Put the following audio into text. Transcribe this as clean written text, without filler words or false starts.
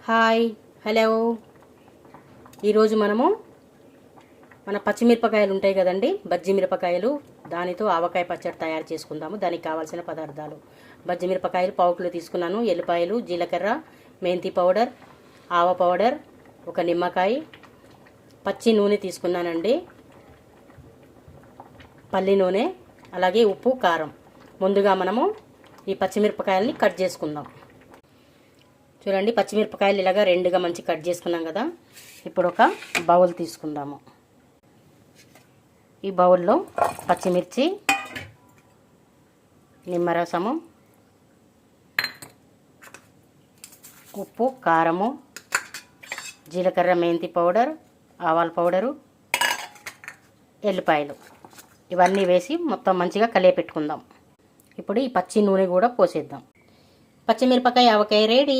Hi, hello. ఈరోజు మనము మన పచ్చిమిరపకాయలు ఉంటాయి కదండి, బజ్జి మిరపకాయలు, దానితో ఆవకాయ పచ్చడి తయారు చేసుకుందాము. దానికి కావాల్సిన పదార్థాలు: బజ్జి మిరపకాయలు పావు కిలో తీసుకున్నాను, ఎల్లిపాయలు, జీలకర్ర, మెంతి పౌడర్, ఆవ పౌడర్, ఒక నిమ్మకాయ, పచ్చి నూనె తీసుకున్నానండి, పల్లి నూనె, అలాగే ఉప్పు, కారం. ముందుగా మనము ఈ పచ్చిమిరపకాయలని కట్ చేసుకుందాం. చూడండి, పచ్చిమిరపకాయలు ఇలాగా రెండుగా మంచి కట్ చేసుకున్నాం కదా. ఇప్పుడు ఒక బౌల్ తీసుకుందాము. ఈ బౌల్లో పచ్చిమిర్చి, నిమ్మరసము, ఉప్పు, కారము, జీలకర్ర, మెంతి పౌడర్, ఆవాల పౌడరు, ఎల్లిపాయలు ఇవన్నీ వేసి మొత్తం మంచిగా కలియపెట్టుకుందాం. ఇప్పుడు ఈ పచ్చి నూనె కూడా పోసేద్దాం. పచ్చిమిరపకాయ ఆవకాయ రెడీ.